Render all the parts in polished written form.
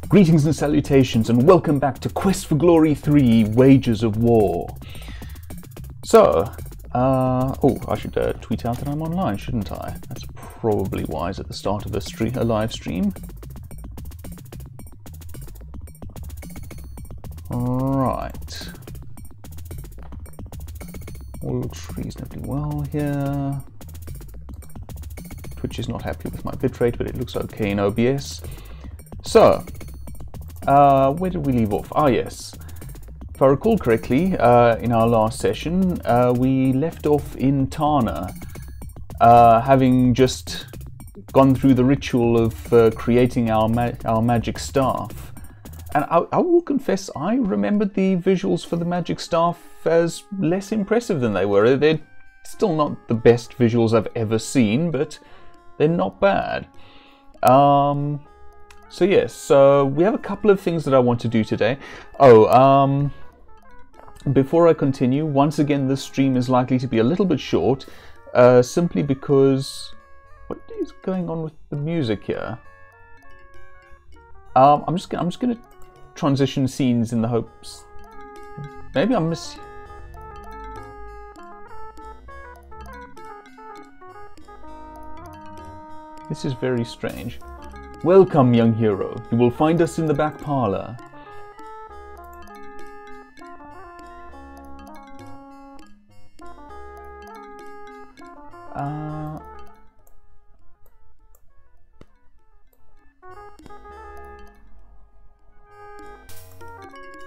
Greetings and salutations, and welcome back to Quest for Glory 3, Wages of War. So, oh, I should tweet out that I'm online, shouldn't I? That's probably wise at the start of a live stream. Right. All looks reasonably well here. Twitch is not happy with my bitrate, but it looks okay in OBS. So, where did we leave off? Ah, yes. If I recall correctly, in our last session, we left off in Tarna, having just gone through the ritual of creating our magic staff. And I will confess, I remembered the visuals for the magic staff as less impressive than they were. They're still not the best visuals I've ever seen, but they're not bad. So yes, so we have a couple of things that I want to do today. Oh, before I continue, once again this stream is likely to be a little bit short, simply because... What is going on with the music here? I'm just going to transition scenes in the hopes... Maybe I miss... This is very strange. Welcome, young hero. You will find us in the back parlor.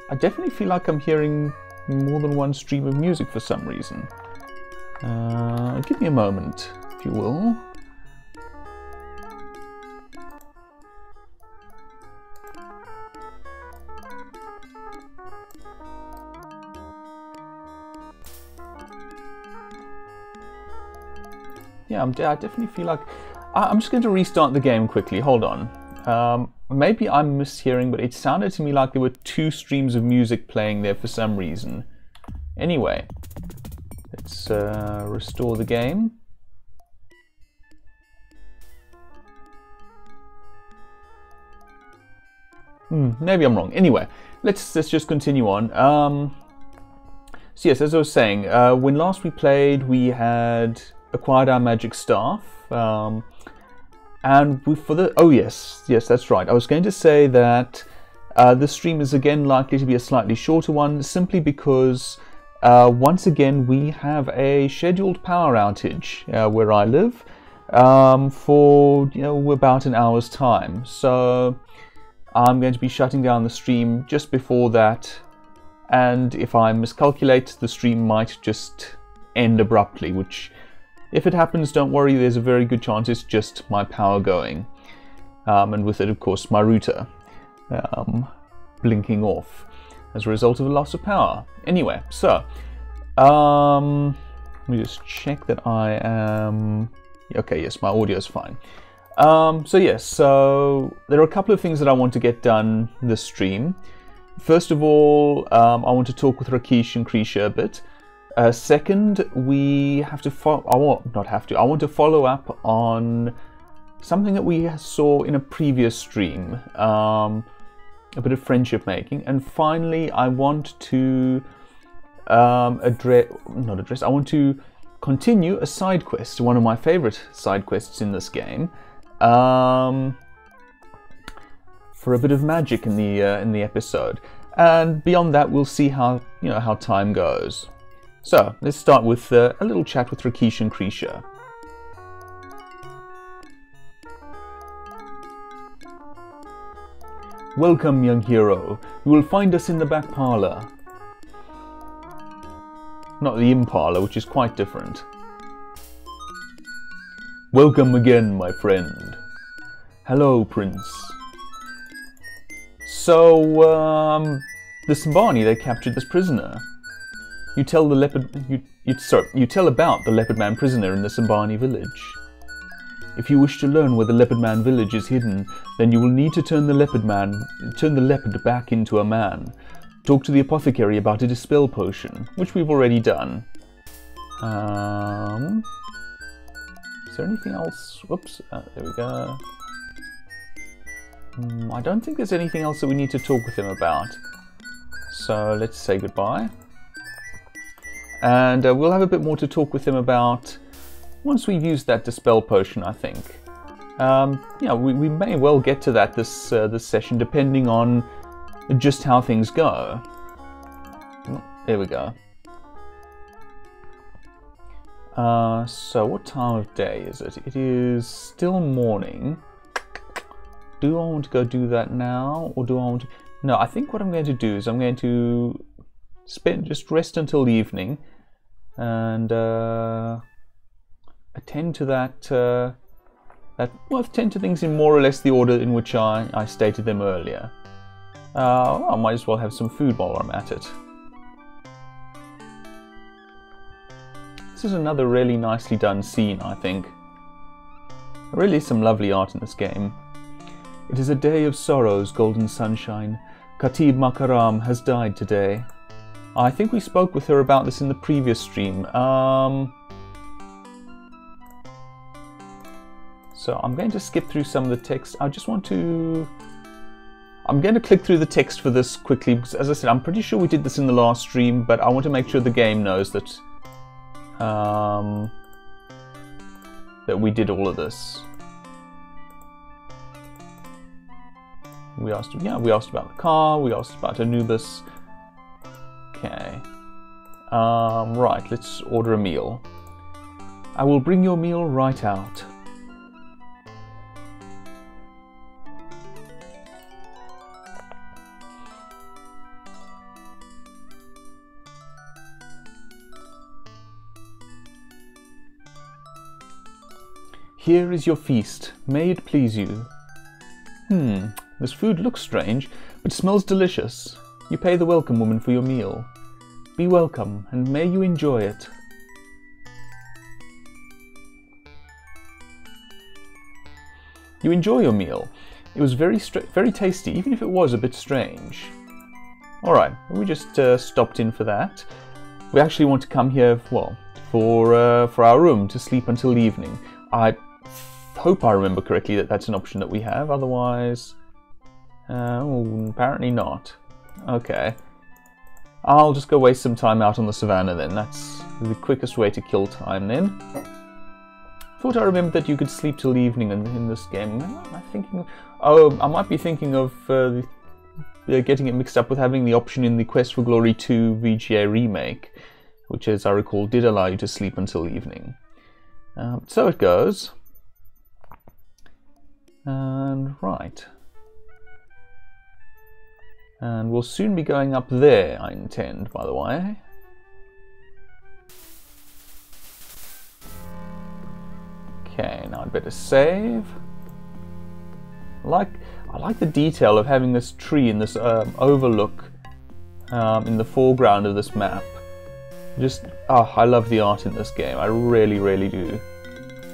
I definitely feel like I'm hearing more than one stream of music for some reason. Give me a moment, if you will. Yeah, I definitely feel like... I'm just going to restart the game quickly, hold on. Maybe I'm mishearing, but it sounded to me like there were two streams of music playing there for some reason. Anyway, let's restore the game. Maybe I'm wrong. Anyway, let's just continue on. So yes, as I was saying, when last we played, we had acquired our magic staff, and oh yes, that's right. I was going to say that this stream is again likely to be a slightly shorter one, simply because once again we have a scheduled power outage where I live for about an hour's time. So I'm going to be shutting down the stream just before that, and if I miscalculate, the stream might just end abruptly, which, if it happens, don't worry, there's a very good chance it's just my power going. And with it, of course, my router blinking off as a result of a loss of power. Anyway, so, let me just check that I am... Okay, yes, my audio is fine. So yes, so there are a couple of things that I want to get done this stream. First of all, I want to talk with Rakeesh and Uhura a bit. Second, we have to I want to follow up on something that we saw in a previous stream, a bit of friendship making. And finally, I want to I want to continue a side quest, one of my favorite side quests in this game, for a bit of magic in the episode. And beyond that, we'll see how how time goes. So, let's start with a little chat with Rakeesh and Uhura. Welcome, young hero. You will find us in the back parlor. Not the inn parlor, which is quite different. Welcome again, my friend. Hello, Prince. So, the Sambani, they captured this prisoner. You tell the you tell about the Leopard Man prisoner in the Sambani village. If you wish to learn where the Leopard Man village is hidden, then you will need to turn the leopard back into a man. Talk to the apothecary about a dispel potion, which we've already done. Is there anything else? Whoops, there we go. I don't think there's anything else that we need to talk with him about. So let's say goodbye. And we'll have a bit more to talk with him about once we've used that Dispel Potion, I think. Yeah, we may well get to that this session, depending on just how things go. There we go. So what time of day is it? It is still morning. Do I want to go do that now, or do I want to... No, I think what I'm going to do is I'm going to just rest until the evening and attend to that, attend to things in more or less the order in which I stated them earlier. I might as well have some food while I'm at it. This is another really nicely done scene, I think. There really is some lovely art in this game. It is a day of sorrows, golden sunshine. Khatib Makaram has died today. I think we spoke with her about this in the previous stream. So I'm going to skip through some of the text. I just want to... I'm going to click through the text for this quickly, because as I said, I'm pretty sure we did this in the last stream, but I want to make sure the game knows that that we did all of this. We asked about the car, we asked about Anubis. Okay. Right, let's order a meal. I will bring your meal right out. Here is your feast. May it please you. This food looks strange, but smells delicious. You pay the welcome woman for your meal. Be welcome, and may you enjoy it. You enjoy your meal. It was very tasty, even if it was a bit strange. Alright, we just stopped in for that. We actually want to come here, well, for our room to sleep until the evening. I hope I remember correctly that that's an option that we have, otherwise... apparently not. Okay. I'll just go waste some time out on the savannah then. That's the quickest way to kill time then. Thought I remembered that you could sleep till the evening in this game. Am I thinking... Oh, I might be thinking of getting it mixed up with having the option in the Quest for Glory 2 VGA remake, which, as I recall, did allow you to sleep until evening. So it goes. And right. And we'll soon be going up there, I intend, by the way. Okay, now I'd better save. I like the detail of having this tree and this overlook in the foreground of this map. Just, I love the art in this game. I really, really do.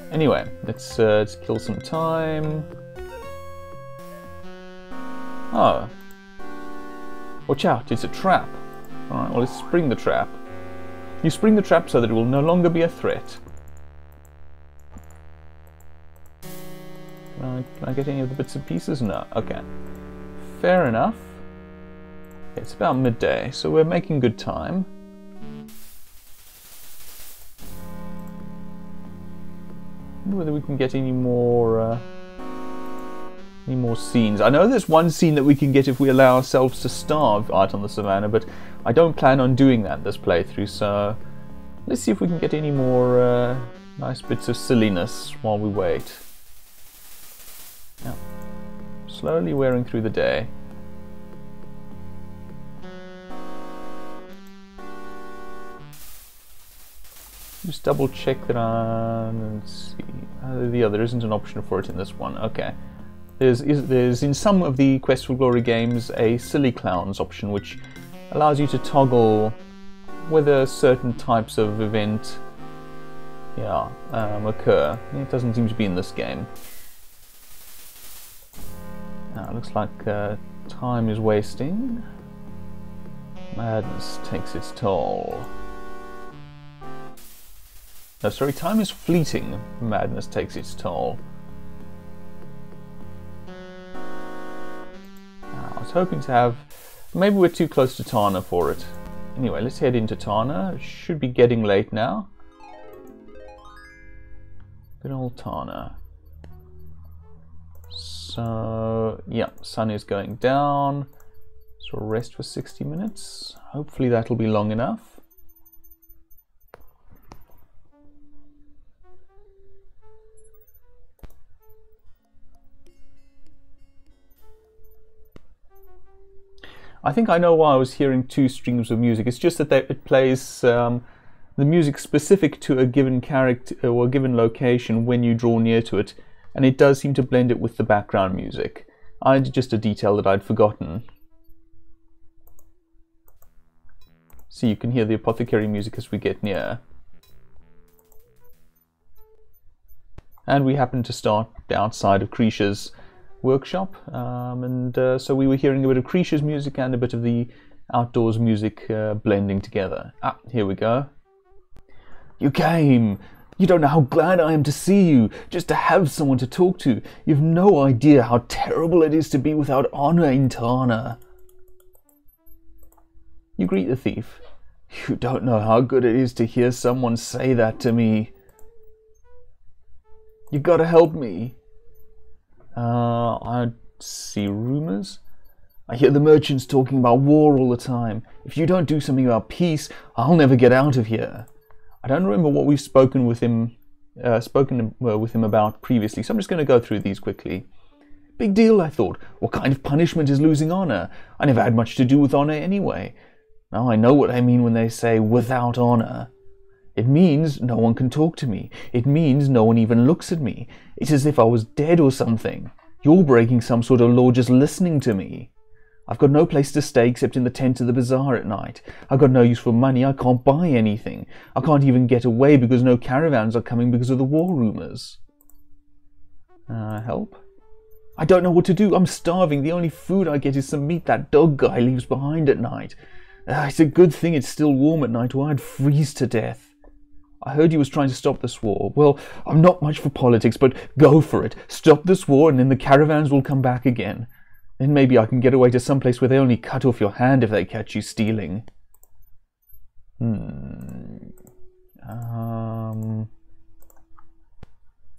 Anyway, let's kill some time. Oh. Watch out, it's a trap. Alright, well, let's spring the trap. You spring the trap so that it will no longer be a threat. Can I get any of the bits and pieces? No. Okay. Fair enough. It's about midday, so we're making good time. I wonder whether we can get any more scenes. I know there's one scene that we can get if we allow ourselves to starve out on the savannah, but I don't plan on doing that this playthrough, so let's see if we can get any more nice bits of silliness while we wait. Yeah. Slowly wearing through the day. Just double check that let's see. Yeah, there isn't an option for it in this one. Okay. There's in some of the Quest for Glory games a Silly Clowns option, which allows you to toggle whether certain types of event occur. It doesn't seem to be in this game. Now it looks like time is wasting. Madness takes its toll. No, sorry, time is fleeting. Madness takes its toll. hoping to have... Maybe we're too close to Tarna for it. Anyway, let's head into Tarna. Should be getting late now. Good old Tarna. So, yeah, sun is going down. So rest for 60 minutes. Hopefully that'll be long enough. I think I know why I was hearing two streams of music. It's just that it plays the music specific to a given character or a given location when you draw near to it, and it does seem to blend it with the background music. Just a detail that I'd forgotten. So you can hear the apothecary music as we get near. And we happened to start outside of Krisha's workshop, so we were hearing a bit of Krisha's music and a bit of the outdoors music blending together. Ah, here we go. You came! You don't know how glad I am to see you, just to have someone to talk to. You've no idea how terrible it is to be without honor in Tarna. You greet the thief. You don't know how good it is to hear someone say that to me. You gotta help me. I see rumors. I hear the merchants talking about war all the time. If you don't do something about peace, I'll never get out of here. I don't remember what we've spoken with him about previously, so I'm just going to go through these quickly. Big deal, I thought. What kind of punishment is losing honor? I never had much to do with honor anyway. Now I know what I mean when they say without honor. It means no one can talk to me. It means no one even looks at me. It's as if I was dead or something. You're breaking some sort of law just listening to me. I've got no place to stay except in the tent of the bazaar at night. I've got no use for money. I can't buy anything. I can't even get away because no caravans are coming because of the war rumors. Help? I don't know what to do. I'm starving. The only food I get is some meat that dog guy leaves behind at night. It's a good thing it's still warm at night or I'd freeze to death. I heard he was trying to stop this war. Well, I'm not much for politics, but go for it. Stop this war and then the caravans will come back again. Then maybe I can get away to some place where they only cut off your hand if they catch you stealing. Let's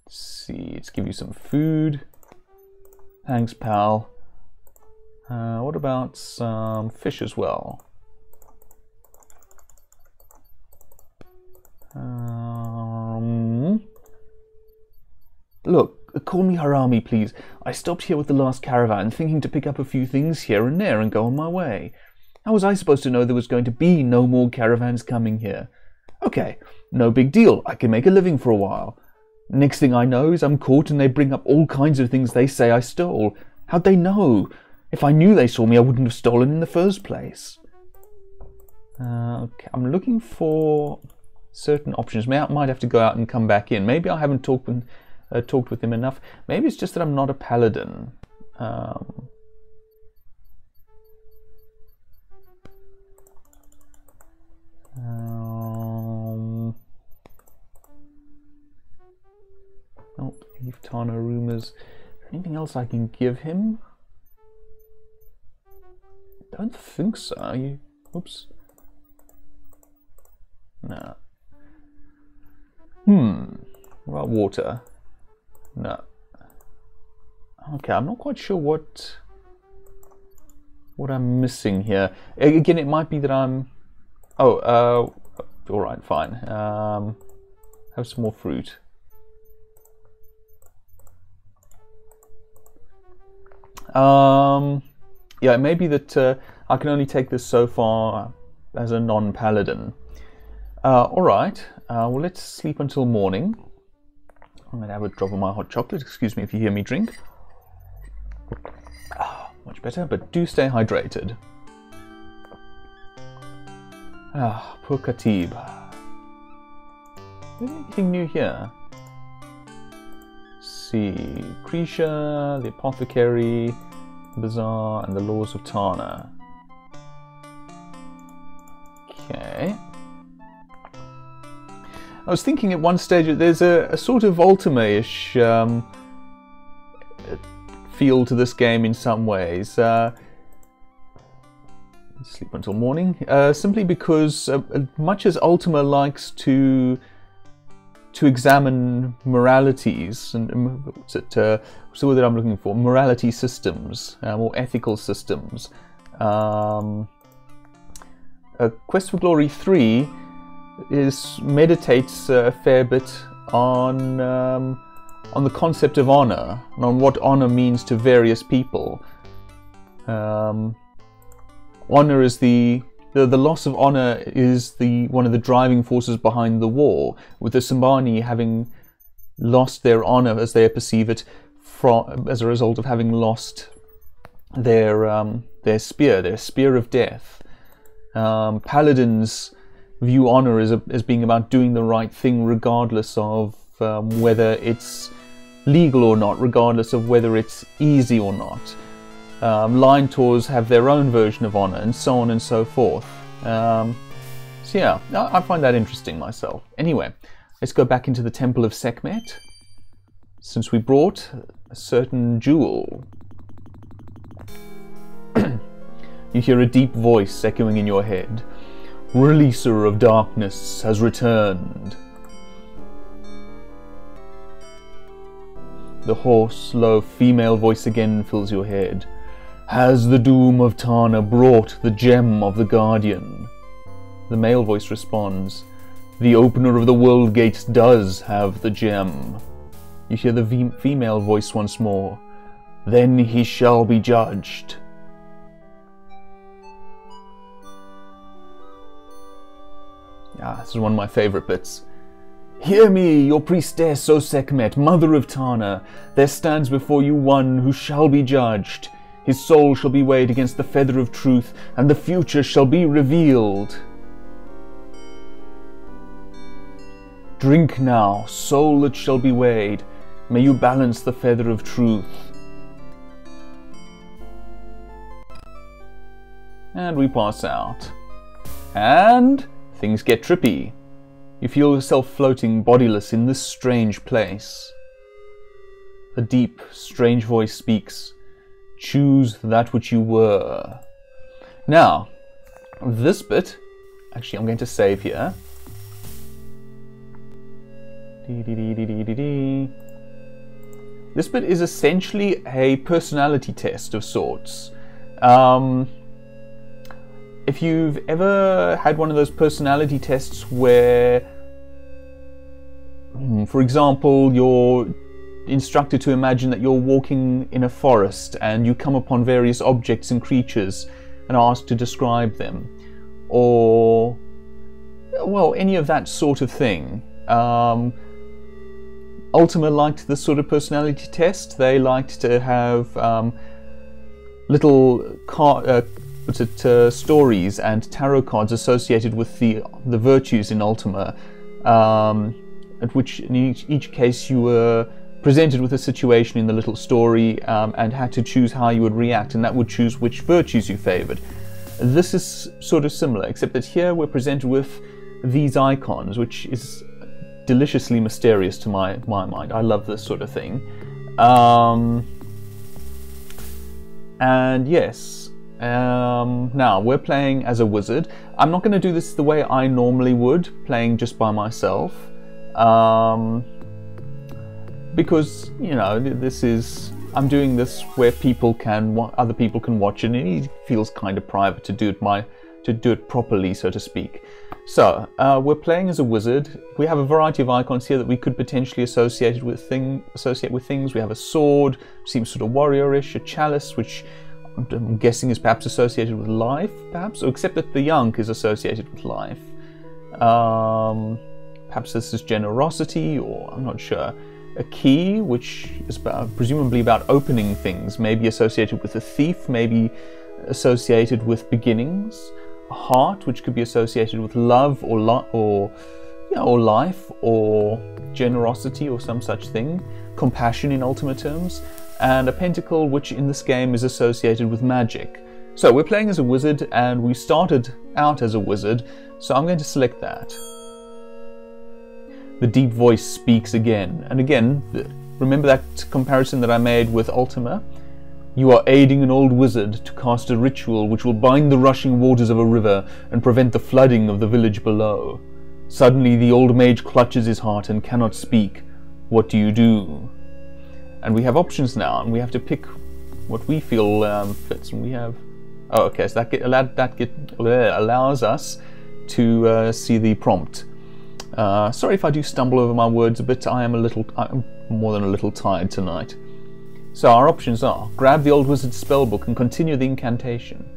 see, let's give you some food. Thanks, pal. What about some fish as well? Look, call me Harami, please. I stopped here with the last caravan, thinking to pick up a few things here and there and go on my way. How was I supposed to know there was going to be no more caravans coming here? Okay, no big deal. I can make a living for a while. Next thing I know is I'm caught and they bring up all kinds of things they say I stole. How'd they know? If I knew they saw me, I wouldn't have stolen in the first place. Okay, I'm looking for certain options. Might have to go out and come back in. Maybe I haven't talked with him enough. Maybe it's just that I'm not a paladin. Nope, Thief, Tarna, rumors. Anything else I can give him? Don't think so. Oops. No. What about water? No. Okay, I'm not quite sure what I'm missing here. Again, it might be that I'm... Oh, alright, fine. Have some more fruit. Yeah, it may be that I can only take this so far as a non-paladin. Alright, well, let's sleep until morning. I'm going to have a drop of my hot chocolate. Excuse me if you hear me drink. Much better, but do stay hydrated. Poor Khatib. Anything new here? Let's see, Krisha, the apothecary, bazaar, and the laws of Tarna. Okay. I was thinking at one stage that there's a sort of Ultima-ish feel to this game in some ways. sleep until morning. Simply because, much as Ultima likes to examine moralities and what's it? What's the word that I'm looking for? Morality systems or ethical systems. Quest for Glory 3 meditates a fair bit on the concept of honor and on what honor means to various people. Honor is the loss of honor is one of the driving forces behind the war, with the Sambani having lost their honor as they perceive it as a result of having lost their spear of death. Paladins view honor as being about doing the right thing regardless of whether it's legal or not, regardless of whether it's easy or not. Line Tours have their own version of honor, and so on and so forth. So yeah, I find that interesting myself. Anyway, let's go back into the Temple of Sekhmet, since we brought a certain jewel. You hear a deep voice echoing in your head. Releaser of darkness has returned. The hoarse, low female voice again fills your head. Has the doom of Tarna brought the gem of the Guardian? The male voice responds. The opener of the world gates does have the gem. You hear the female voice once more. Then he shall be judged. This is one of my favorite bits. Hear me, your priestess, O Sekhmet, mother of Tarna. There stands before you one who shall be judged. His soul shall be weighed against the feather of truth, and the future shall be revealed. Drink now, soul that shall be weighed. May you balance the feather of truth. And we pass out. And things get trippy. You feel yourself floating bodiless in this strange place. A deep, strange voice speaks. Choose that which you were. Now, this bit, actually I'm going to save here. This bit is essentially a personality test of sorts. If you've ever had one of those personality tests where, for example, you're instructed to imagine that you're walking in a forest and you come upon various objects and creatures and are asked to describe them, or, well, any of that sort of thing. Ultima liked this sort of personality test. They liked to have little stories and tarot cards associated with the virtues in Ultima, at which in each case you were presented with a situation in the little story and had to choose how you would react, and that would choose which virtues you favoured. This is sort of similar, except that here we're presented with these icons, which is deliciously mysterious to my mind. I love this sort of thing. And yes, now we're playing as a wizard. I'm not going to do this the way I normally would, playing just by myself. Because, you know, I'm doing this where other people can watch it, and it feels kind of private to do it properly, so to speak. So we're playing as a wizard. We have a variety of icons here that we could potentially associate with things. We have a sword, seems sort of warriorish, a chalice, which I'm guessing is perhaps associated with life, perhaps, except that the Yunk is associated with life. Perhaps this is generosity, or I'm not sure. A key, which is presumably about opening things, maybe associated with a thief, maybe associated with beginnings. A heart, which could be associated with love or life or generosity or some such thing. Compassion in Ultima terms. And a pentacle, which in this game is associated with magic. So we're playing as a wizard, and we started out as a wizard, so I'm going to select that. The deep voice speaks again, and again, remember that comparison that I made with Ultima? You are aiding an old wizard to cast a ritual which will bind the rushing waters of a river and prevent the flooding of the village below. Suddenly the old mage clutches his heart and cannot speak. What do you do? And we have options now, and we have to pick what we feel fits. And we have... Oh, okay, so that allows us to see the prompt. Sorry if I do stumble over my words a bit. I'm more than a little tired tonight. So our options are: grab the old wizard's spellbook and continue the incantation,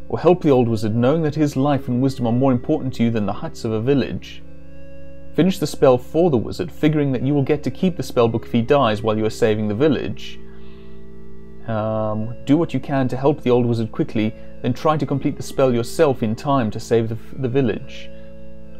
or help the old wizard knowing that his life and wisdom are more important to you than the huts of a village. Finish the spell for the wizard, figuring that you will get to keep the spellbook if he dies while you are saving the village. Do what you can to help the old wizard quickly, then try to complete the spell yourself in time to save the village.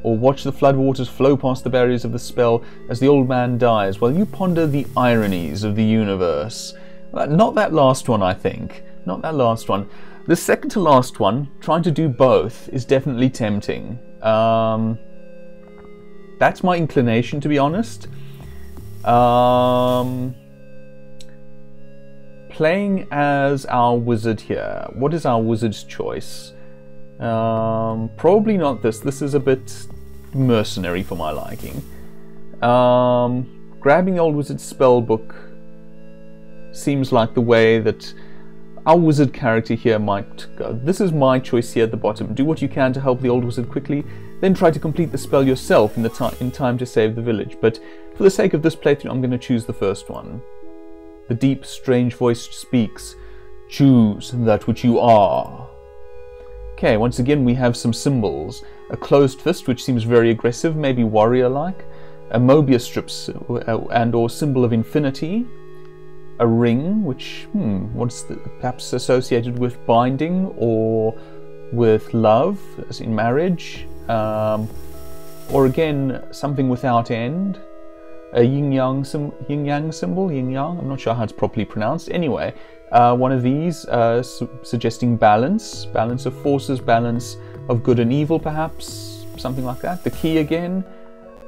Or watch the floodwaters flow past the barriers of the spell as the old man dies while you ponder the ironies of the universe. Not that last one, I think. Not that last one. The second to last one, trying to do both, is definitely tempting. That's my inclination, to be honest. Playing as our wizard here. What is our wizard's choice? Probably not this. This is a bit mercenary for my liking. Grabbing the old wizard's spellbook seems like the way that our wizard character here might go. This is my choice here at the bottom. Do what you can to help the old wizard quickly, then try to complete the spell yourself in time to save the village. But for the sake of this playthrough, I'm going to choose the first one. The deep, strange voice speaks. Choose that which you are. Okay, once again we have some symbols. A closed fist, which seems very aggressive, maybe warrior-like. A Mobius strips and or symbol of infinity. A ring, which, perhaps associated with binding or with love, as in marriage. Or again, something without end. A yin-yang symbol, yin-yang, I'm not sure how it's properly pronounced. Anyway, one of these suggesting balance of forces, balance of good and evil perhaps, something like that. The key again,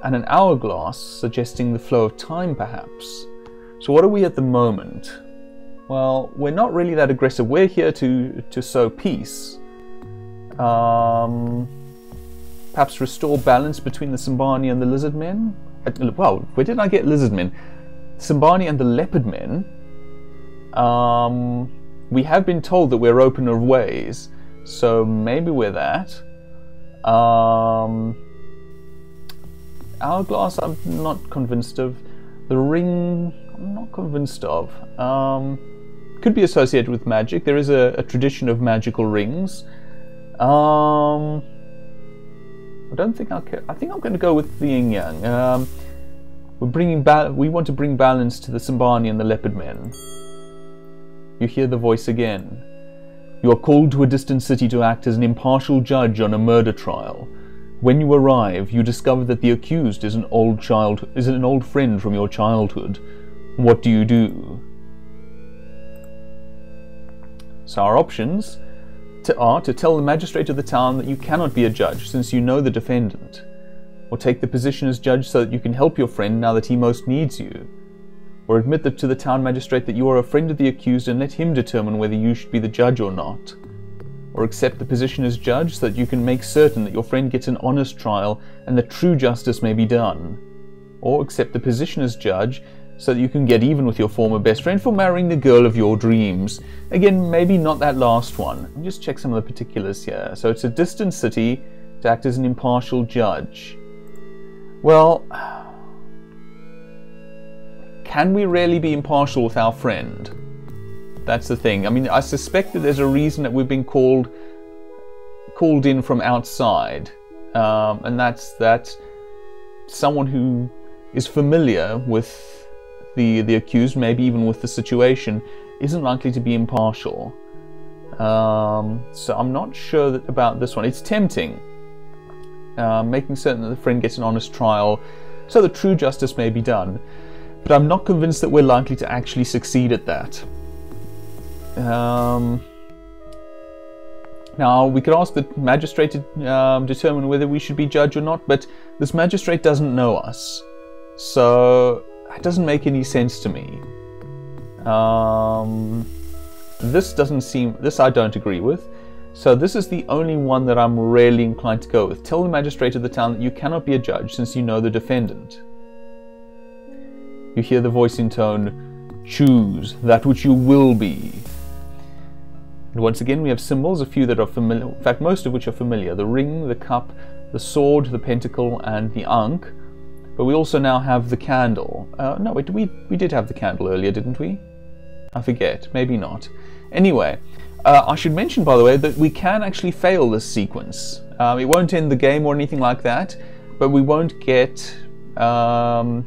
and an hourglass suggesting the flow of time perhaps. So what are we at the moment? Well, we're not really that aggressive. We're here to sow peace. Perhaps restore balance between the Simbani and the lizard men. Well, where did I get lizard men? Simbani and the leopard men. We have been told that we're open of ways, so maybe we're that. Hourglass, I'm not convinced of. The ring, I'm not convinced of. Could be associated with magic. There is a tradition of magical rings. I don't think I'll care. I think I'm going to go with the yin yang. We want to bring balance to the Simbani and the leopard men. You hear the voice again. You are called to a distant city to act as an impartial judge on a murder trial. When you arrive, you discover that the accused is an old friend from your childhood. What do you do? So our options are to tell the magistrate of the town that you cannot be a judge since you know the defendant, or take the position as judge so that you can help your friend now that he most needs you, or admit to the town magistrate that you are a friend of the accused and let him determine whether you should be the judge or not, or accept the position as judge so that you can make certain that your friend gets an honest trial and that true justice may be done, or accept the position as judge so that you can get even with your former best friend for marrying the girl of your dreams. Again, maybe not that last one. Let me just check some of the particulars here. So it's a distant city to act as an impartial judge. Well, can we really be impartial with our friend? That's the thing. I mean, I suspect that there's a reason that we've been called in from outside, and that's that someone who is familiar with the accused, maybe even with the situation, isn't likely to be impartial. So I'm not sure about this one. It's tempting. Making certain that the friend gets an honest trial so that true justice may be done. But I'm not convinced that we're likely to actually succeed at that. Now, we could ask the magistrate to determine whether we should be judge or not, but this magistrate doesn't know us. So it doesn't make any sense to me. this I don't agree with. So this is the only one that I'm really inclined to go with. Tell the magistrate of the town that you cannot be a judge since you know the defendant. You hear the voice in tone, choose that which you will be. And once again we have symbols, a few that are familiar, in fact most of which are familiar. The ring, the cup, the sword, the pentacle, and the ankh. But we also now have the candle. No, wait, we did have the candle earlier, didn't we? I forget, maybe not. Anyway, I should mention, by the way, that we can actually fail this sequence. It won't end the game or anything like that, but we won't get the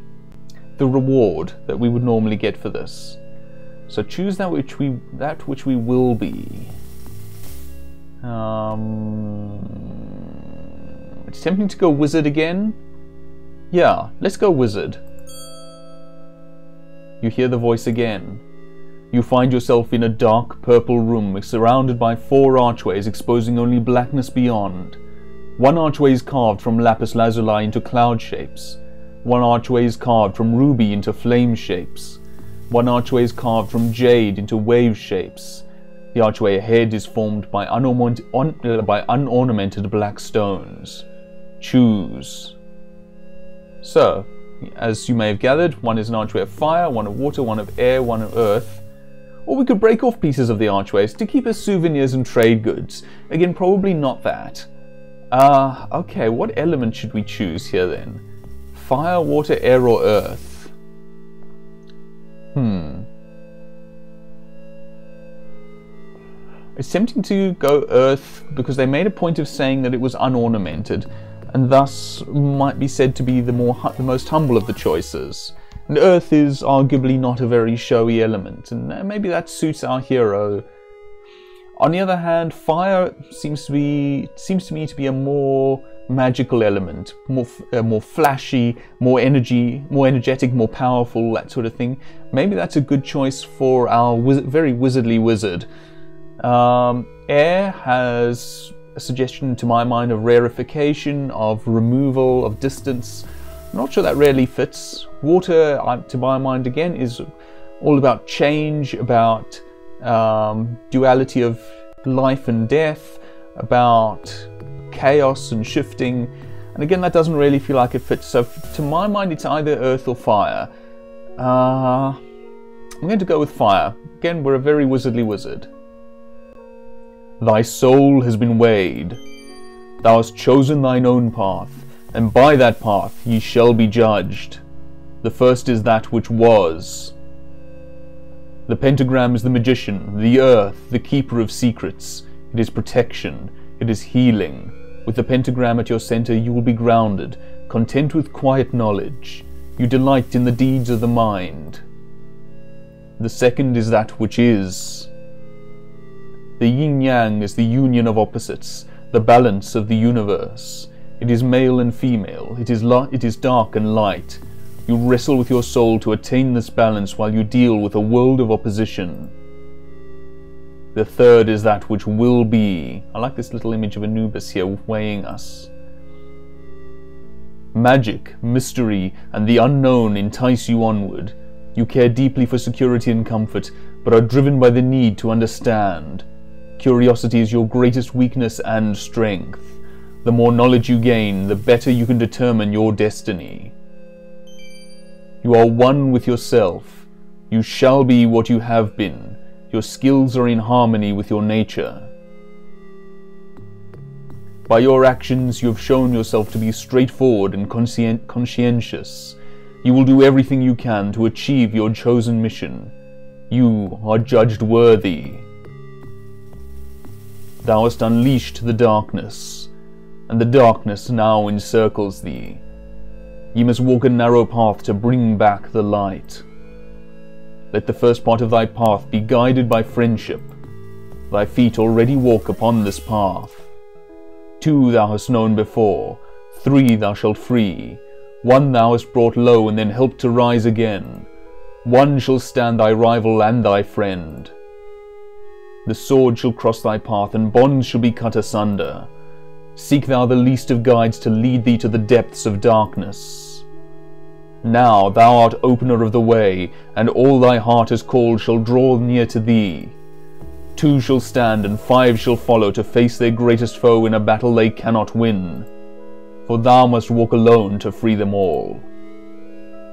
reward that we would normally get for this. So choose that which we will be. It's tempting to go wizard again. Yeah, let's go wizard. You hear the voice again. You find yourself in a dark purple room surrounded by 4 archways exposing only blackness beyond. One archway is carved from lapis lazuli into cloud shapes. One archway is carved from ruby into flame shapes. One archway is carved from jade into wave shapes. The archway ahead is formed by unornamented black stones. Choose. So, as you may have gathered, one is an archway of fire, one of water, one of air, one of earth. Or we could break off pieces of the archways to keep as souvenirs and trade goods. Again, probably not that. Okay, what element should we choose here then? Fire, water, air, or earth? It's tempting to go earth because they made a point of saying that it was unornamented, and thus might be said to be the most humble of the choices. And earth is arguably not a very showy element, and maybe that suits our hero. On the other hand, fire seems to me to be a more magical element, more flashy, more energetic, more powerful, that sort of thing. Maybe that's a good choice for our very wizardly wizard. Air has a suggestion to my mind of rarefication, of removal, of distance. I'm not sure that really fits. Water, to my mind again, is all about change, about duality of life and death, about chaos and shifting, and again that doesn't really feel like it fits. So to my mind it's either earth or fire. I'm going to go with fire. Again, we're a very wizardly wizard. Thy soul has been weighed. Thou hast chosen thine own path, and by that path ye shall be judged. The first is that which was. The pentagram is the magician, the earth, the keeper of secrets. It is protection, it is healing. With the pentagram at your center you will be grounded, content with quiet knowledge. You delight in the deeds of the mind. The second is that which is. The yin-yang is the union of opposites, the balance of the universe. It is male and female, it is dark and light. You wrestle with your soul to attain this balance while you deal with a world of opposition. The third is that which will be. I like this little image of Anubis here weighing us. Magic, mystery, and the unknown entice you onward. You care deeply for security and comfort, but are driven by the need to understand. Curiosity is your greatest weakness and strength. The more knowledge you gain, the better you can determine your destiny. You are one with yourself. You shall be what you have been. Your skills are in harmony with your nature. By your actions, you have shown yourself to be straightforward and conscientious. You will do everything you can to achieve your chosen mission. You are judged worthy. Thou hast unleashed the darkness, and the darkness now encircles thee. Ye must walk a narrow path to bring back the light. Let the first part of thy path be guided by friendship. Thy feet already walk upon this path. 2 thou hast known before, 3 thou shalt free. 1 thou hast brought low and then helped to rise again. 1 shall stand thy rival and thy friend. The sword shall cross thy path, and bonds shall be cut asunder. Seek thou the least of guides to lead thee to the depths of darkness. Now thou art opener of the way, and all thy heart has called shall draw near to thee. 2 shall stand and 5 shall follow to face their greatest foe in a battle they cannot win. For thou must walk alone to free them all.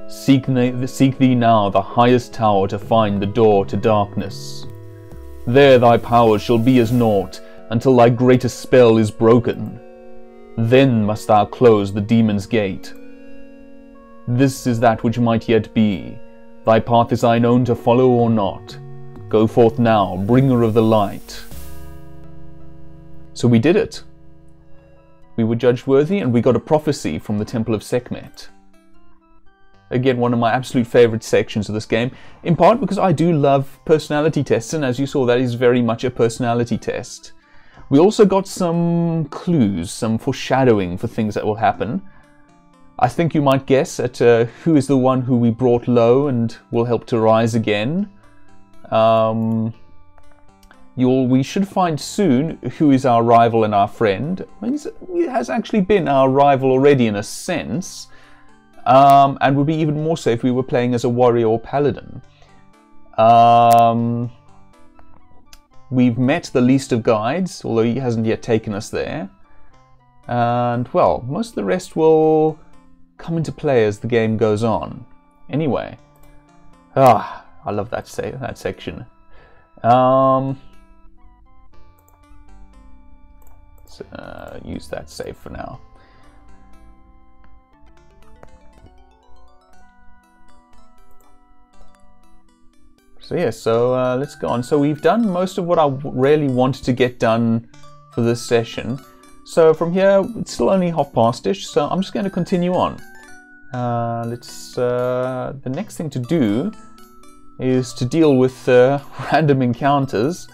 Seek thee now the highest tower to find the door to darkness. There thy powers shall be as naught until thy greatest spell is broken. Then must thou close the demon's gate. This is that which might yet be. Thy path is thine own to follow or not. Go forth now, bringer of the light. So we did it. We were judged worthy and we got a prophecy from the Temple of Sekhmet. Again, one of my absolute favourite sections of this game, in part because I do love personality tests, and as you saw, that is very much a personality test. We also got some clues, some foreshadowing for things that will happen. I think you might guess at who is the one who we brought low and will help to rise again. We should find soon who is our rival and our friend. He has actually been our rival already in a sense. And would be even more so if we were playing as a warrior or paladin. We've met the least of guides, although he hasn't yet taken us there. And, well, most of the rest will come into play as the game goes on. Anyway. I love that section. Let's use that save for now. So yeah, let's go on. So we've done most of what I really wanted to get done for this session. So from here, it's still only ish, so I'm just going to continue on. The next thing to do is to deal with random encounters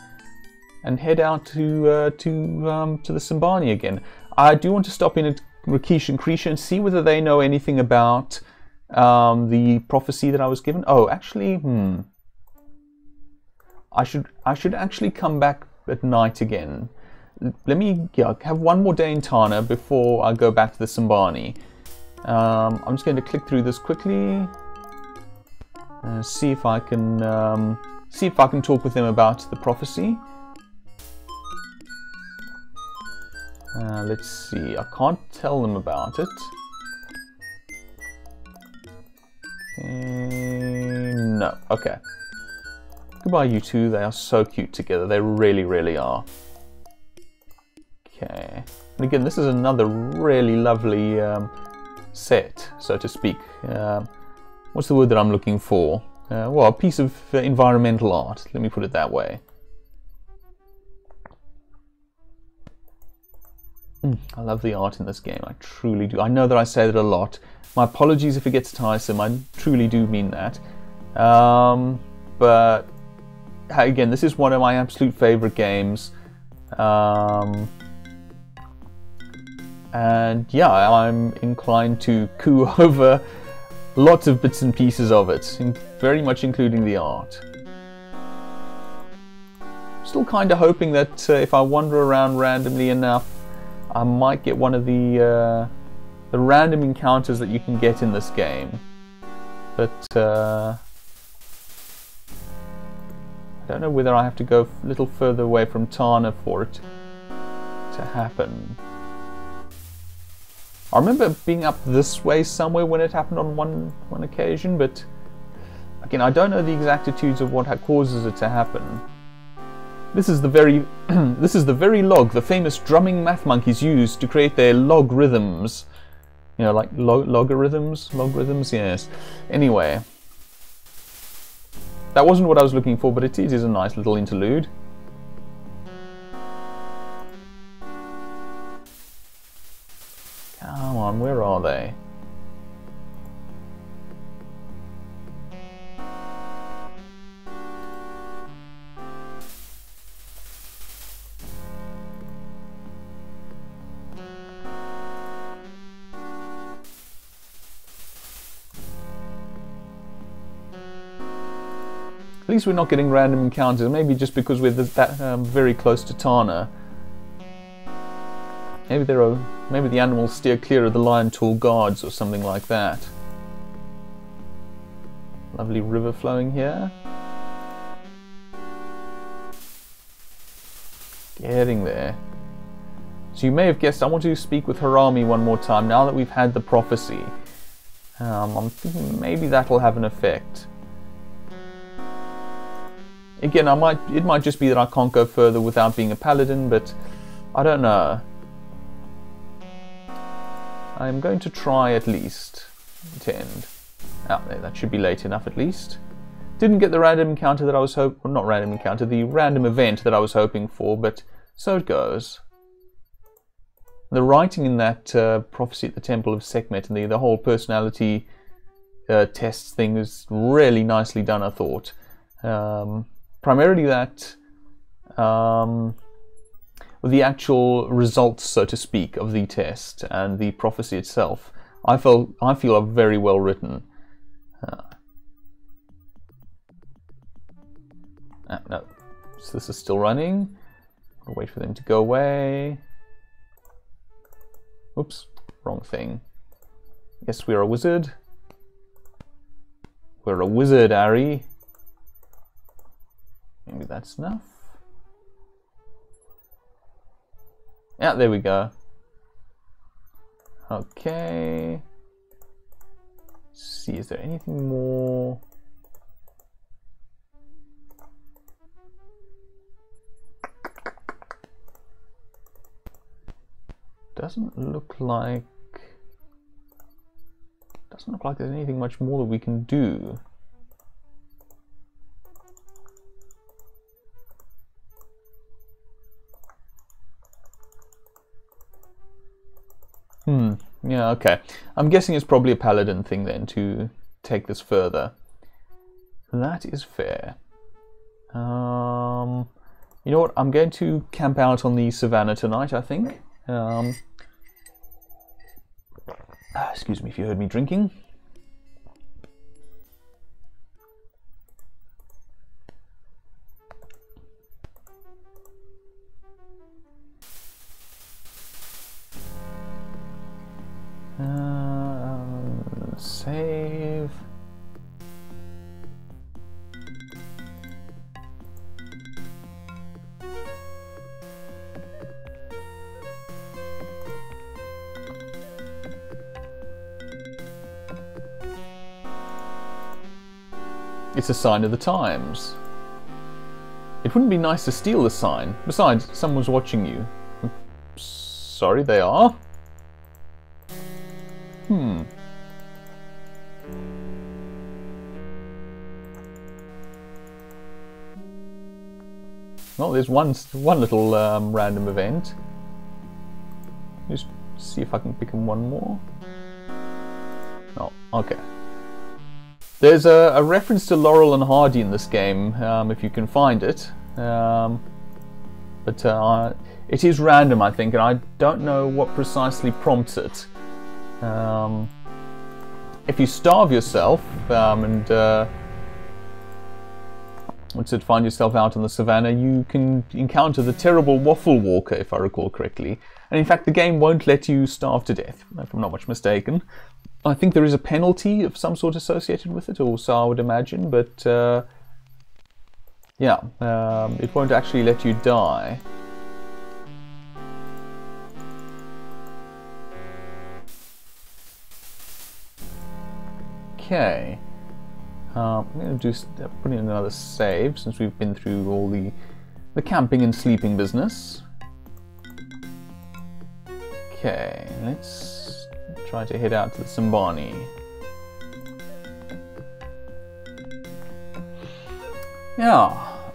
and head out to the Simbani again. I do want to stop in at Rakeesh and Uhura and see whether they know anything about the prophecy that I was given. Oh, actually, I should actually come back at night again. Let me have one more day in Tarna before I go back to the Simbani. I'm just going to click through this quickly and see if I can talk with them about the prophecy. Let's see. I can't tell them about it. No. Okay. Goodbye, you two. They are so cute together. They really, really are. Okay. And again, this is another really lovely set, so to speak. What's the word that I'm looking for? Well, a piece of environmental art. Let me put it that way. I love the art in this game. I truly do. I know that I say that a lot. My apologies if it gets tiresome. I truly do mean that. But again, this is one of my absolute favorite games. And yeah, I'm inclined to coo over lots of bits and pieces of it, very much including the art. Still kind of hoping that if I wander around randomly enough, I might get one of the random encounters that you can get in this game. But I don't know whether I have to go a little further away from Tarna for it to happen. I remember being up this way somewhere when it happened on one occasion, but again, I don't know the exactitudes of what causes it to happen. This is the very log the famous drumming math monkeys used to create their logarithms. You know, like logarithms, yes. Anyway, that wasn't what I was looking for, but it is a nice little interlude. Come on, where are they? At least we're not getting random encounters, maybe just because we're very close to Tarna. Maybe the animals steer clear of the lion tall guards or something like that. Lovely river flowing here. Getting there. So you may have guessed I want to speak with Harami one more time now that we've had the prophecy. I'm thinking maybe that'll have an effect. Again, it might just be that I can't go further without being a paladin, but I don't know. I'm going to try at least to end. Oh, there, that should be late enough at least. Didn't get the random encounter that I was hoping, well, not random encounter, the random event that I was hoping for, but so it goes. The writing in that prophecy at the Temple of Sekhmet and the whole personality tests thing is really nicely done, I thought. Primarily that, the actual results, so to speak, of the test and the prophecy itself, I feel are very well written. No, so this is still running. I'll wait for them to go away. Oops, wrong thing. Yes, we're a wizard. We're a wizard, Ari. Maybe that's enough. Yeah, there we go. Okay. Let's see, is there anything more? Doesn't look like there's anything much more that we can do. Yeah, okay. I'm guessing it's probably a paladin thing then to take this further. That is fair. You know what? I'm going to camp out on the savanna tonight, I think. Excuse me if you heard me drinking. Save. It's a sign of the times. It wouldn't be nice to steal the sign. Besides, someone's watching you. Sorry, they are? Well, there's one little random event. Just see if I can pick him one more. Oh, okay. There's a reference to Laurel and Hardy in this game, if you can find it. But it is random, I think, and I don't know what precisely prompts it. If you starve yourself and find yourself out on the savannah, you can encounter the terrible Waffle Walker, if I recall correctly. And in fact, the game won't let you starve to death, if I'm not much mistaken. I think there is a penalty of some sort associated with it, or so I would imagine, but yeah, it won't actually let you die. Okay. I'm going to put in another save since we've been through all the camping and sleeping business. Okay, let's try to head out to the Simbani. Yeah.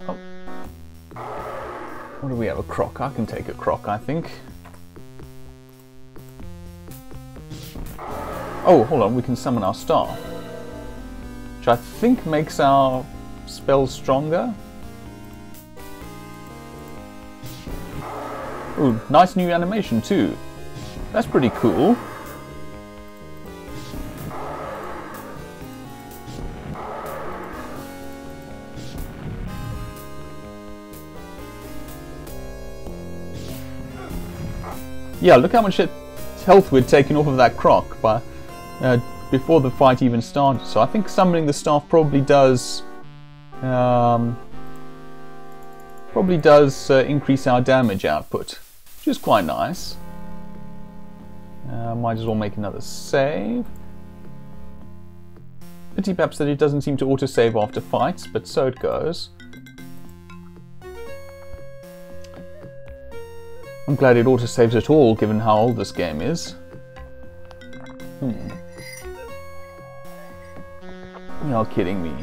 Oh. What do we have? A croc? I can take a croc, I think. Oh, hold on. We can summon our staff, which I think makes our spells stronger. Ooh, nice new animation too. That's pretty cool. Yeah, look how much health we'd taken off of that croc before the fight even started. So I think summoning the staff probably does Probably does increase our damage output, which is quite nice. Might as well make another save. Pity perhaps that it doesn't seem to autosave after fights, but so it goes. I'm glad it autosaves at all, given how old this game is. You're kidding me.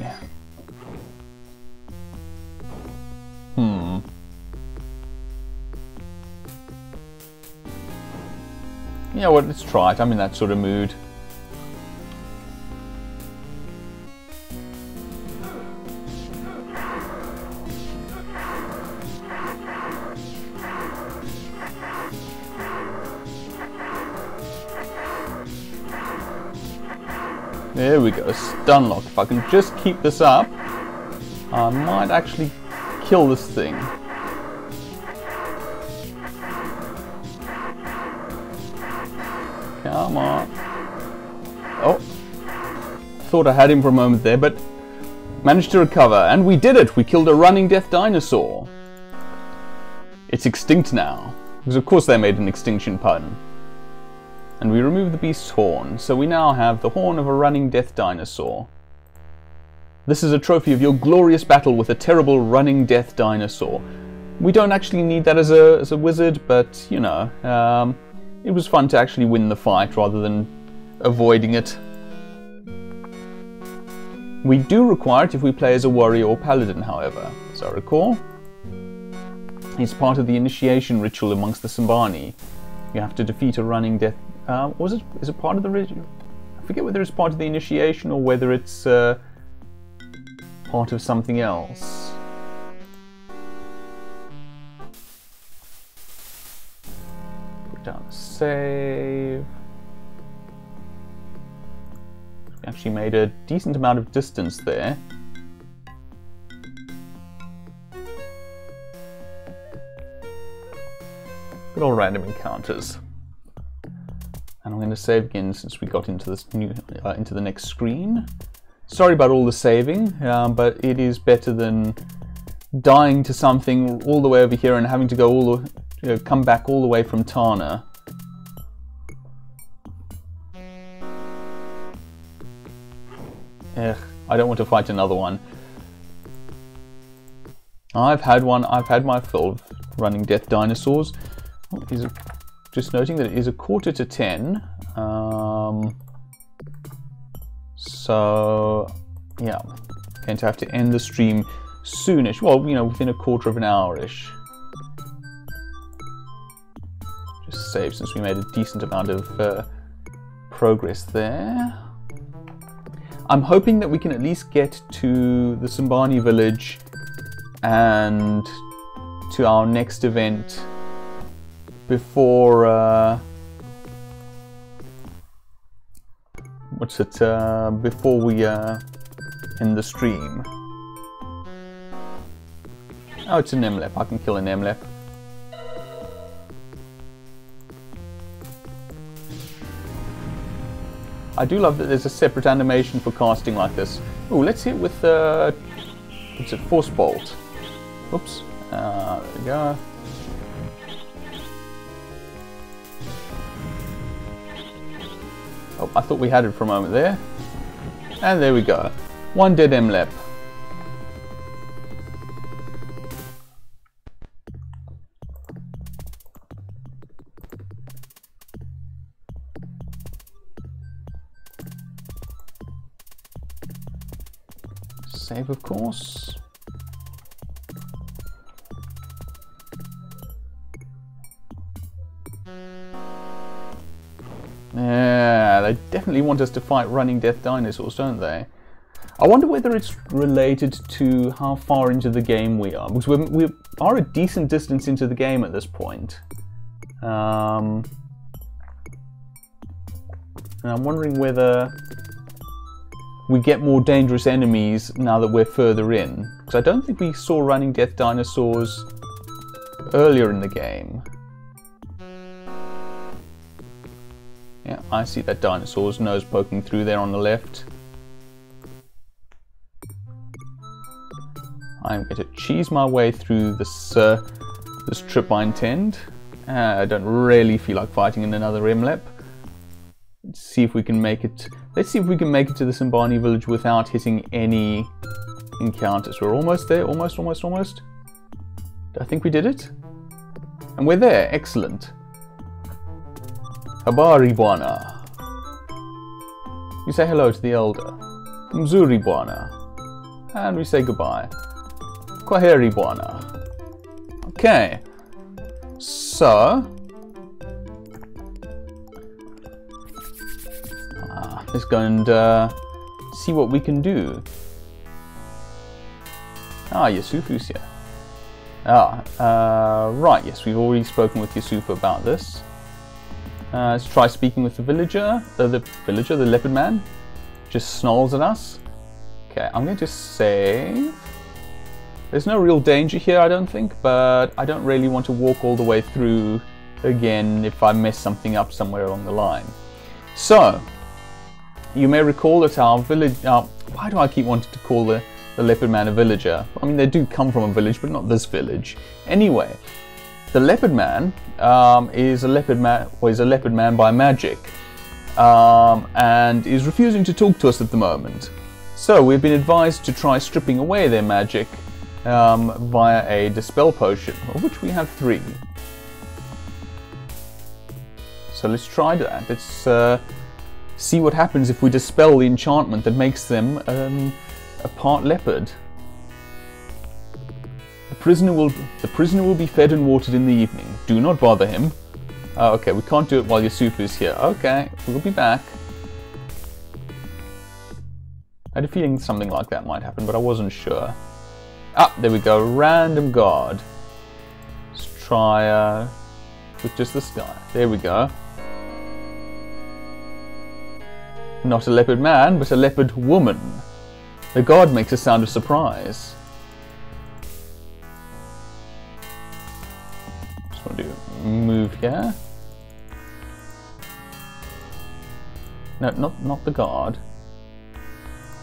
You know what, let's try it. I'm in that sort of mood. There we go, stun lock. If I can just keep this up, I might actually kill this thing. Come on. Oh, thought I had him for a moment there, but managed to recover. And we did it! We killed a running death dinosaur. It's extinct now. Because of course they made an extinction pun. And we removed the beast's horn, so we now have the horn of a running death dinosaur. This is a trophy of your glorious battle with a terrible running death dinosaur. We don't actually need that as a wizard, but you know, it was fun to actually win the fight rather than avoiding it. We do require it if we play as a warrior or paladin, however, as I recall. It's part of the initiation ritual amongst the Sambani. You have to defeat a running death... is it part of the ritual? I forget whether it's part of the initiation or whether it's part of something else. Put down a save. We actually made a decent amount of distance there. Good old random encounters. And I'm going to save again since we got into this into the next screen. Sorry about all the saving, but it is better than dying to something all the way over here and having to go come back all the way from Tarna. Ugh, I don't want to fight another one. I've had my fill of running death dinosaurs. Oh, just noting that it is 9:45. So yeah, going to have to end the stream soonish. Well, you know, within a quarter of an hour-ish. Just save since we made a decent amount of progress there. I'm hoping that we can at least get to the Sambani village and to our next event before before we end the stream. Oh, it's a Nemlep. I can kill a Nemlep. I do love that there's a separate animation for casting like this. Ooh, let's hit with it's a force bolt. Oops. There we go. Oh, I thought we had it for a moment there. And there we go. One dead Emlep. Save, of course. Yeah, they definitely want us to fight running death dinosaurs, don't they? I wonder whether it's related to how far into the game we are, because we are a decent distance into the game at this point. And I'm wondering whether we get more dangerous enemies now that we're further in, because I don't think we saw running death dinosaurs earlier in the game. Yeah, I see that dinosaur's nose poking through there on the left. I'm going to cheese my way through this this trip I intend. I don't really feel like fighting in another Imlep. Let's see if we can make it. Let's see if we can make it to the Simbani village without hitting any encounters. We're almost there. Almost. I think we did it. And we're there. Excellent. Habari Bwana. We say hello to the elder. Mzuri Bwana. And we say goodbye. Kwaheri Bwana. Okay. So. Let's go and see what we can do. Ah, Yusufu's here. Right, yes, we've already spoken with Yusufu about this. Let's try speaking with the villager. The leopard man. Just snarls at us. Okay, I'm going to save. There's no real danger here, I don't think, but I don't really want to walk all the way through again if I mess something up somewhere along the line. So, you may recall that our village... why do I keep wanting to call the leopard man a villager? I mean, they do come from a village, but not this village. Anyway, the leopard man is a leopard man by magic, and is refusing to talk to us at the moment. So we've been advised to try stripping away their magic via a dispel potion, of which we have 3. So let's try that. Let's see what happens if we dispel the enchantment that makes them a part leopard. The prisoner will be fed and watered in the evening. Do not bother him. Okay, we can't do it while Yusufu is here. Okay, we'll be back. I had a feeling something like that might happen, but I wasn't sure. Ah, there we go. Random guard. Let's try with just this guy. There we go. Not a leopard man, but a leopard woman. The guard makes a sound of surprise. Just want to move here. No, not the guard.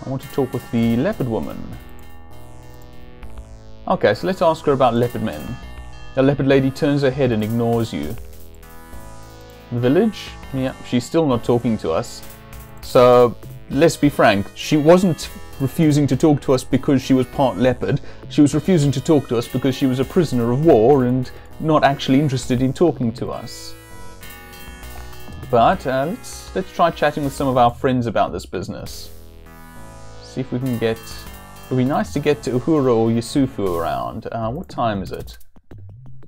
I want to talk with the leopard woman. Okay, so let's ask her about leopard men. The leopard lady turns her head and ignores you. The village? Yeah, she's still not talking to us. So, let's be frank, she wasn't refusing to talk to us because she was part leopard. She was refusing to talk to us because she was a prisoner of war and not actually interested in talking to us. But let's try chatting with some of our friends about this business. See if we can get... It would be nice to get to Uhura or Yusufu around. What time is it?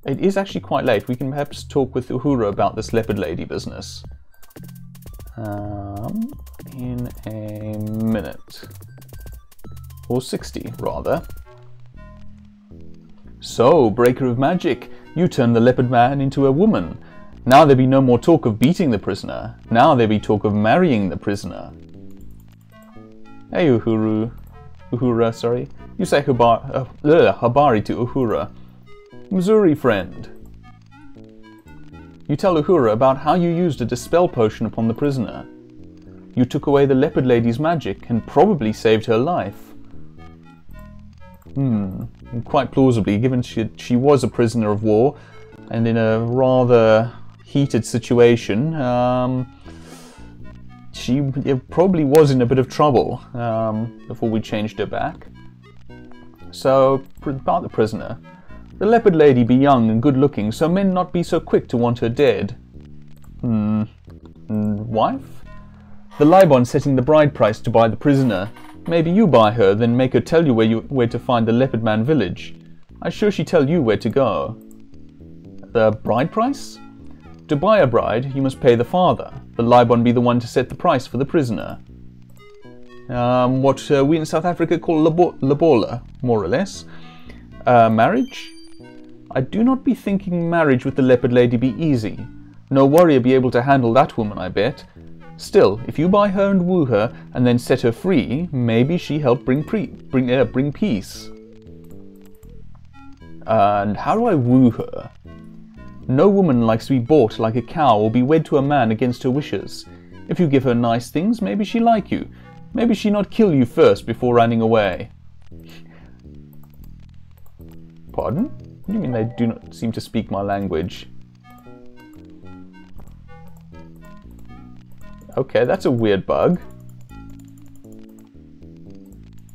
It is actually quite late. We can perhaps talk with Uhura about this leopard lady business. In a minute. Or 60, rather. So, breaker of magic, you turned the leopard man into a woman. Now there be no more talk of beating the prisoner. Now there be talk of marrying the prisoner. Hey, Uhura, sorry. You say Habari to Uhura. Missouri friend. You tell Uhura about how you used a dispel potion upon the prisoner. You took away the leopard lady's magic and probably saved her life. Quite plausibly, given she was a prisoner of war and in a rather heated situation, she probably was in a bit of trouble before we changed her back. So, about the prisoner. The leopard lady be young and good looking, so men not be so quick to want her dead. Wife? The Libon setting the bride price to buy the prisoner. Maybe you buy her, then make her tell you where to find the leopard man village. I'm sure she tell you where to go. The bride price? To buy a bride, you must pay the father. The Libon be the one to set the price for the prisoner. What we in South Africa call lobola, more or less. Marriage? I do not be thinking marriage with the leopard lady be easy. No warrior be able to handle that woman, I bet. Still, if you buy her and woo her, and then set her free, maybe she help bring peace. And how do I woo her? No woman likes to be bought like a cow or be wed to a man against her wishes. If you give her nice things, maybe she like you. Maybe she not kill you first before running away. Pardon? What do you mean they do not seem to speak my language? Okay, that's a weird bug.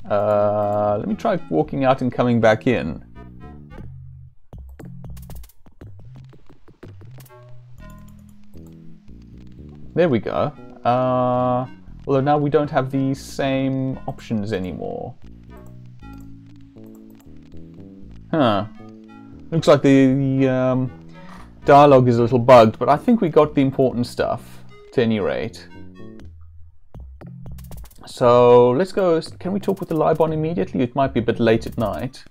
Let me try walking out and coming back in. There we go. Although now we don't have the same options anymore. Huh. Looks like the dialogue is a little bugged, but I think we got the important stuff, at any rate. So, let's go. Can we talk with the Libon immediately? It might be a bit late at night.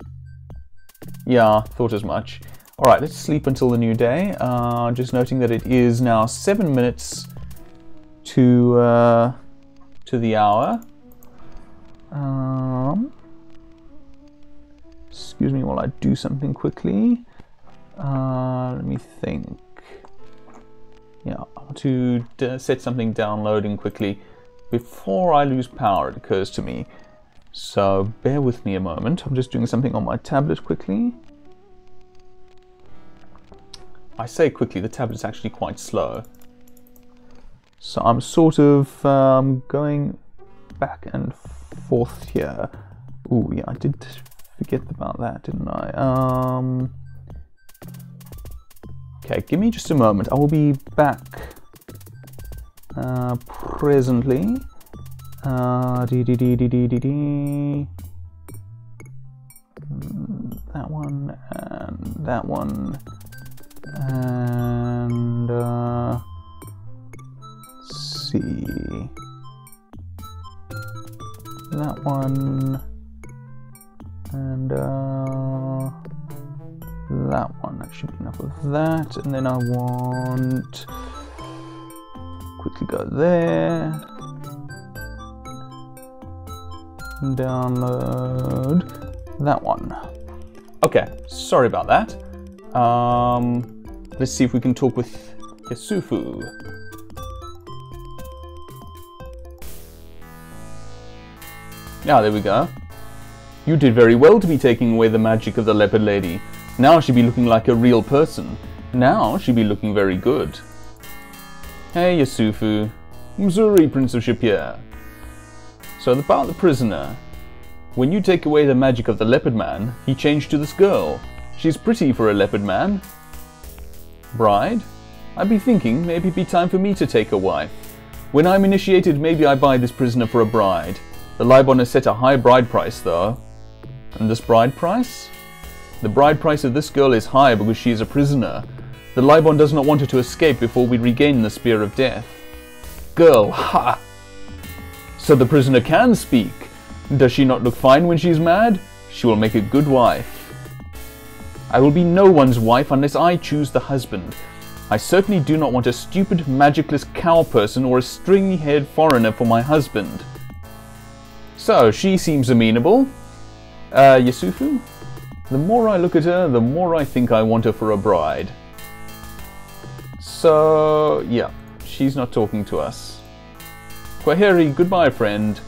Yeah, thought as much. Alright, let's sleep until the new day. Just noting that it is now 7 minutes to the hour. Excuse me while I do something quickly. Let me think. Yeah, I want to set something downloading quickly before I lose power, it occurs to me. So bear with me a moment. I'm just doing something on my tablet quickly. I say quickly, the tablet's actually quite slow. So I'm sort of going back and forth here. Ooh, yeah, I did forget about that, didn't I? Okay, give me just a moment. I will be back presently. That one and that one and let's see, that one and that one. That should be enough of that. And then I want quickly go there, download that one. Okay, sorry about that. Let's see if we can talk with Yusufu. Ah, there we go. You did very well to be taking away the magic of the leopard lady. Now she'll be looking like a real person. Now she'll be looking very good. Hey, Yusufu. Missouri, Prince of Shapier. So about the prisoner. When you take away the magic of the leopard man, he changed to this girl. She's pretty for a leopard man. Bride? I'd be thinking maybe it'd be time for me to take a wife. When I'm initiated, maybe I buy this prisoner for a bride. The Libon has set a high bride price, though. And this bride price? The bride price of this girl is high because she is a prisoner. The Libon does not want her to escape before we regain the Spear of Death. Girl, ha! So the prisoner can speak. Does she not look fine when she's mad? She will make a good wife. I will be no one's wife unless I choose the husband. I certainly do not want a stupid, magicless cow person or a stringy-haired foreigner for my husband. So, she seems amenable. Yusufu? The more I look at her, the more I think I want her for a bride. So, yeah, she's not talking to us. Kwaheri, goodbye, friend.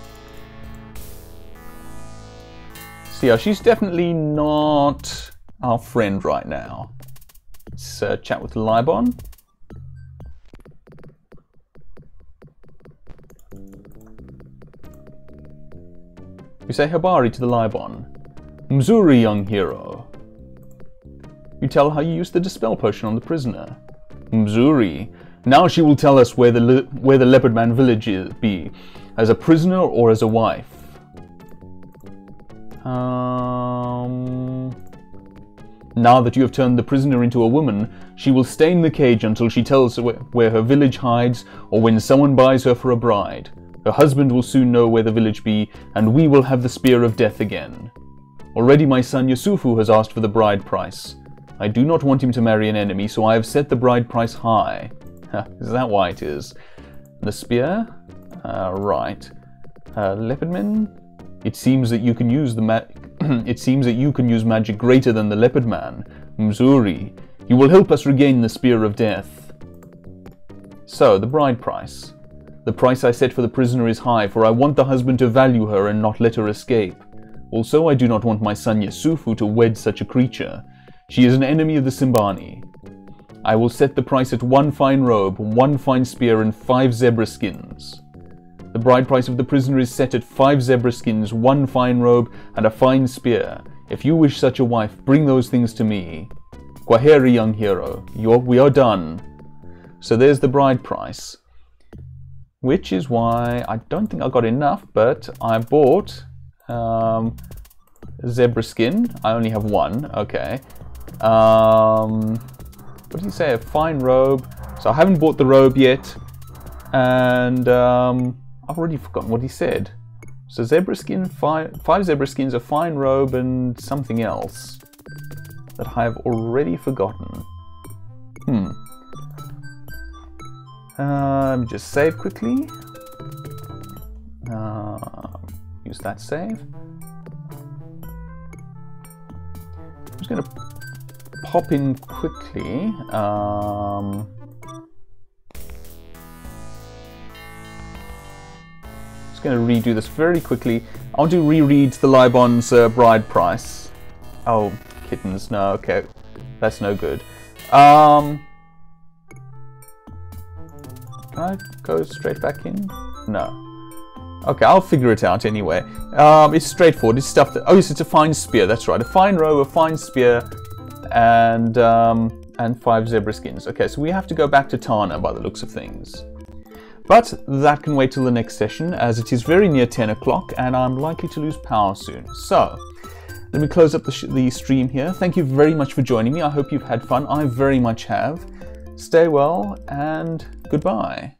So, yeah, she's definitely not our friend right now. Let's chat with Libon. You say Habari to the Libon. Missouri, young hero. You tell how you used the dispel potion on the prisoner. Missouri. Now she will tell us where the Leopard Man village be, as a prisoner or as a wife. Now that you have turned the prisoner into a woman, she will stay in the cage until she tells where her village hides or when someone buys her for a bride. Her husband will soon know where the village be, and we will have the Spear of Death again. Already my son Yusufu has asked for the bride price. I do not want him to marry an enemy, so I have set the bride price high. Is that why it is? The spear? Right. Leopardman? It seems that you can use magic greater than the Leopard Man. Missouri. You will help us regain the Spear of Death. So, the bride price. The price I set for the prisoner is high, for I want the husband to value her and not let her escape. Also, I do not want my son Yasufu to wed such a creature. She is an enemy of the Simbani. I will set the price at 1 fine robe, 1 fine spear, and 5 zebra skins. The bride price of the prisoner is set at 5 zebra skins, 1 fine robe, and a fine spear. If you wish such a wife, bring those things to me. Kwaheri, young hero. We are done. So there's the bride price. Which is why I don't think I got enough, but I bought zebra skin. I only have 1. Okay. What did he say? A fine robe. So I haven't bought the robe yet. And I've already forgotten what he said. So zebra skin, 5 zebra skins, a fine robe, and something else that I have already forgotten. Just save quickly. Use that save. I'm just going to pop in quickly. Just going to redo this very quickly. I want to reread the Libon's bride price. Oh, kittens, no, okay. That's no good. Can I go straight back in? No. Okay, I'll figure it out anyway. It's straightforward. It's stuff that... Oh, yes, it's a fine spear. That's right. A fine robe, a fine spear, and 5 zebra skins. Okay, so we have to go back to Tarna by the looks of things. But that can wait till the next session, as it is very near 10 o'clock, and I'm likely to lose power soon. So, let me close up the stream here. Thank you very much for joining me. I hope you've had fun. I very much have. Stay well, and goodbye.